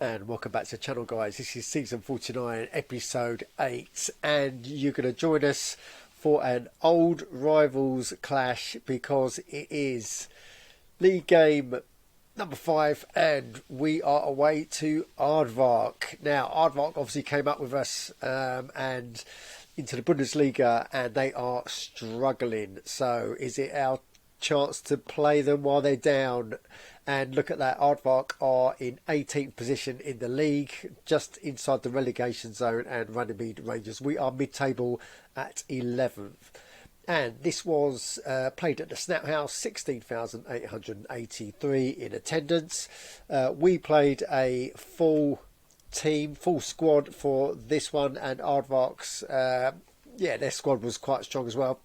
And welcome back to the channel, guys. This is season 49, episode 8, and you're going to join us for an old rivals clash because it is league game number 5 and we are away to Aardvark. Now, Aardvark obviously came up with us and into the Bundesliga, and they are struggling. So is it our chance to play them while they're down? And look at that, Aardvark are in 18th position in the league, just inside the relegation zone, and Runnymede Rangers, we are mid-table at 11th. And this was played at the Snap House, 16,883 in attendance. We played a full team, full squad for this one, and Aardvark's, their squad was quite strong as well.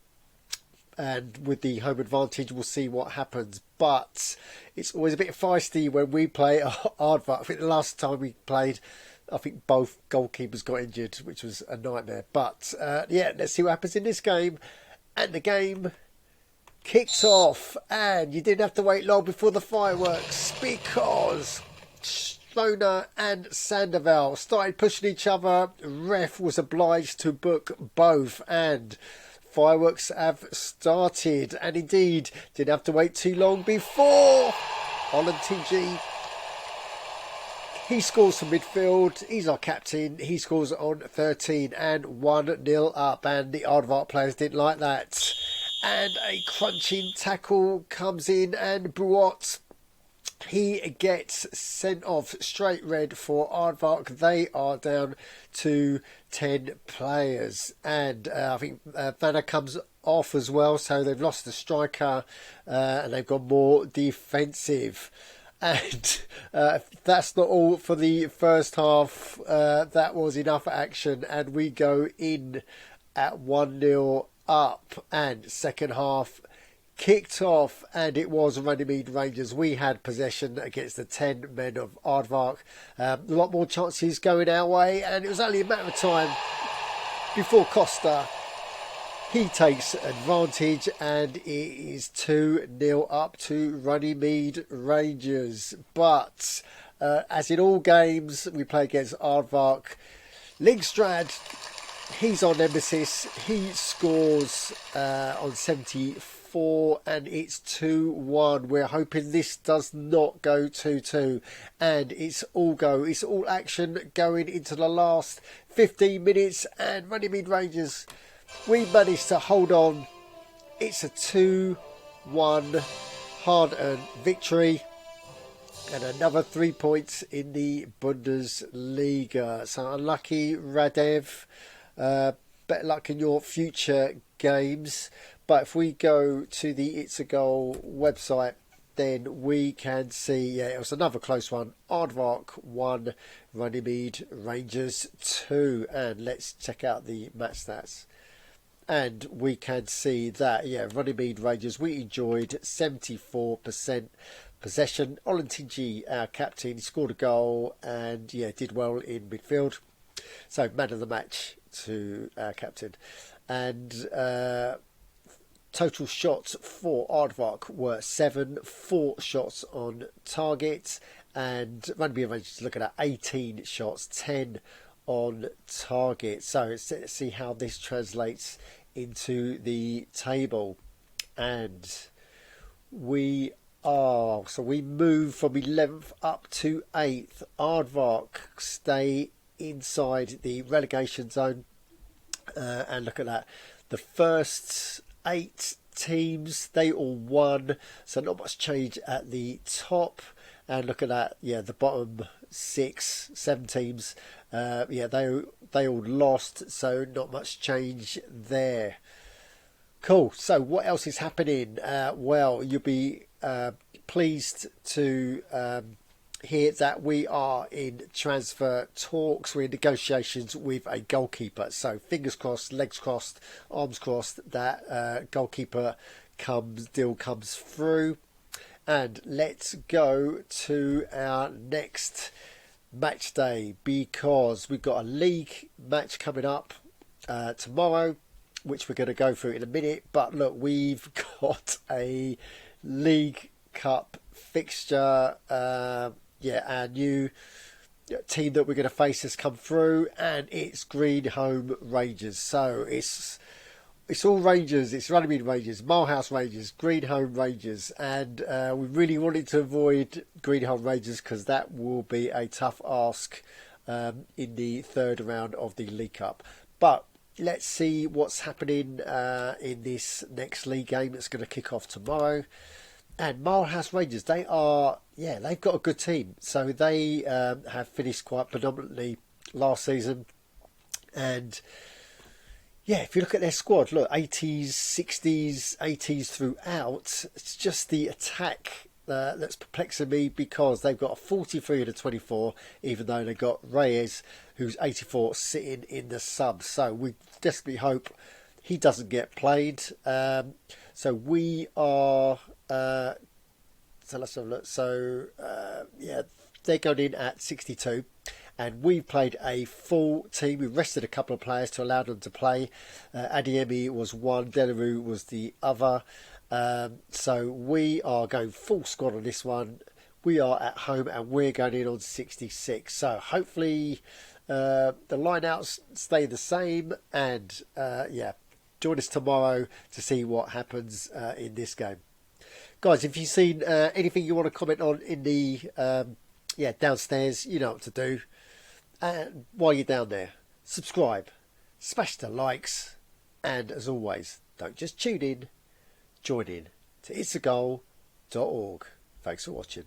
And with the home advantage, we'll see what happens. But it's always a bit feisty when we play Aardvark. I think the last time we played, I think both goalkeepers got injured, which was a nightmare. But let's see what happens in this game. And the game kicked off, and you didn't have to wait long before the fireworks, because Stoner and Sandoval started pushing each other. Ref was obliged to book both, and fireworks have started, and indeed didn't have to wait too long before Holland TG, he scores from midfield. He's our captain. He scores on 13 and 1-0 up, and the Aardvark players didn't like that. And a crunching tackle comes in, and Bruot, he gets sent off, straight red for Aardvark. They are down to 10 players. And I think Vanna comes off as well. So they've lost the striker and they've gone more defensive. And that's not all for the first half. That was enough action. And we go in at 1-0 up. And second half kicked off, and it was Runnymede Rangers. We had possession against the 10 men of Aardvark. A lot more chances going our way, and it was only a matter of time before Costa, he takes advantage, and it is 2-0 up to Runnymede Rangers. But as in all games we play against Aardvark, Lingstrad, he's our nemesis. He scores on 74, and it's 2-1. We're hoping this does not go 2-2, and it's all action going into the last 15 minutes, and Runnymede Rangers, we managed to hold on. It's a 2-1 hard-earned victory, and another 3 points in the Bundesliga. So unlucky, Radev. Better luck in your future games. But if we go to the It's a Goal website, then we can see, it was another close one. Aardvark 1, Runnymede Rangers 2. And let's check out the match stats. And we can see that, Runnymede Rangers, we enjoyed 74% possession. Olentigi, our captain, scored a goal and, did well in midfield. So, man of the match to our captain. And total shots for Aardvark were 7, 4 shots on target, and Runnymede Rangers looking at 18 shots, 10 on target. So let's see how this translates into the table. And we move from 11th up to 8th. Aardvark stay inside the relegation zone, and look at that, the first 8 teams, they all won, so not much change at the top. And look at that, the bottom 6, 7 teams, they all lost, so not much change there. Cool. So what else is happening? Well, you'll be pleased to hear that we are in transfer talks. We're in negotiations with a goalkeeper. So fingers crossed, legs crossed, arms crossed that goalkeeper deal comes through. And let's go to our next match day, because we've got a league match coming up tomorrow, which we're going to go through in a minute. But look, we've got a League Cup fixture. Our new team that we're going to face has come through, and it's Green Home Rangers. So it's all Rangers, it's Runnymede Rangers, Milehouse Rangers, Green Home Rangers, and we really wanted to avoid Green Home Rangers because that will be a tough ask in the third round of the League Cup. But let's see what's happening in this next league game that's going to kick off tomorrow. And Milehouse Rangers, they've got a good team. So they have finished quite predominantly last season, and yeah, if you look at their squad, look, 80s, 60s, 80s throughout. It's just the attack that's perplexing me, because they've got a 43 and a 24, even though they've got Reyes, who's 84, sitting in the sub. So we desperately hope he doesn't get played. So we are... so let's have a look. So, they're going in at 62. And we've played a full team. We rested a couple of players to allow them to play. Adiemi was one, Delarue was the other. So we are going full squad on this one. We are at home and we're going in on 66. So hopefully the line-outs stay the same. And join us tomorrow to see what happens in this game. Guys, if you've seen anything you want to comment on in the downstairs, you know what to do. And while you're down there, subscribe, smash the likes, and as always, don't just tune in, join in to itsagol.org. Thanks for watching.